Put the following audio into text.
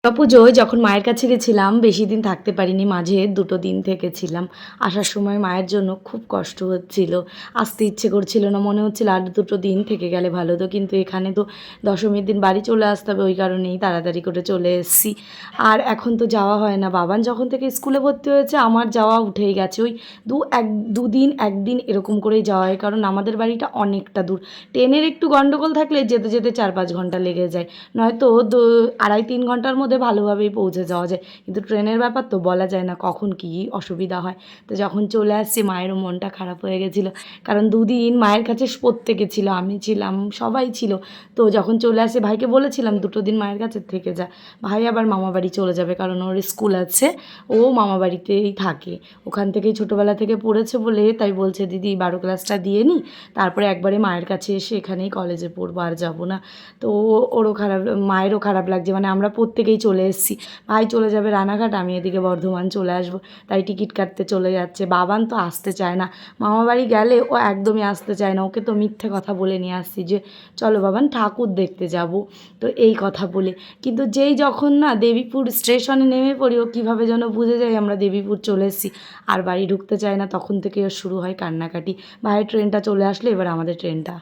পুজোয় যখন মায়ের কাছে গেছিলাম বেশি দিন থাকতে পারিনি, মাঝে 2টো দিন থেকেছিলাম। আসার সময় মায়ের জন্য খুব কষ্ট হচ্ছিল, আসতে ইচ্ছে করছিল না, মনে হচ্ছিল আর 2টো দিন থেকে গেলে ভালো হতো, কিন্তু এখানে তো দশমীর দিন বাড়ি চলে আসতে হবে, ওই কারণেই তাড়াতাড়ি করে চলে এসেছি। আর এখন তো যাওয়া হয় না, বাবান যখন থেকে স্কুলে ভর্তি হয়েছে আমার যাওয়া উঠেই গেছে, ওই দুদিন একদিন এরকম করেই যাওয়া হয়, কারণ আমাদের বাড়িটা অনেকটা দূর। ট্রেনের একটু গন্ডগোল থাকলে যেতে যেতে 4-5 ঘন্টা লেগে যায়, নয়তো 2.5-3 ঘন্টার মধ্যে ভালোভাবেই পৌঁছে যাওয়া যায়, কিন্তু ট্রেনের ব্যাপার তো বলা যায় না কখন কী অসুবিধা হয়। তো যখন চলে আসছি মায়েরও মনটা খারাপ হয়ে গেছিলো, কারণ দুদিন মায়ের কাছে প্রত্যেকে ছিল, আমি ছিলাম, সবাই ছিল। তো যখন চলে আসে ভাইকে বলেছিলাম 2টো দিন মায়ের কাছে থেকে যা, ভাই আবার মামাবাড়ি চলে যাবে, কারণ ওর স্কুল আছে, ও মামাবাড়িতেই থাকে, ওখান থেকেই ছোটোবেলা থেকে পড়েছে বলে তাই বলছে দিদি 12 ক্লাসটা দিয়ে নিই, তারপরে একবারে মায়ের কাছে এসে এখানেই কলেজে পড়বো, আর যাবো না। তো ওরও খারাপ, মায়েরও খারাপ লাগছে, মানে আমরা প্রত্যেকেই চলে এসেছি। ভাই চলে যাবে রানাঘাট, আমি এদিকে বর্ধমান চলে আসবো, তাই টিকিট কাটতে চলে যাচ্ছে। বাবান তো আসতে চায় না, মামাবাড়ি গেলে ও একদমই আসতে চায় না, ওকে তো মিথ্যে কথা বলে নিয়ে আসছি যে চলো বাবান ঠাকুর দেখতে যাব, তো এই কথা বলে। কিন্তু যেই যখন না দেবীপুর স্টেশনে নেমে পড়ি, ও কীভাবে যেন বুঝে যায় আমরা দেবীপুর চলে এসেছি, আর বাড়ি ঢুকতে চায় না, তখন থেকে ওর শুরু হয় কান্নাকাটি। ভাইয়ের ট্রেনটা চলে আসলে এবার আমাদের ট্রেনটা।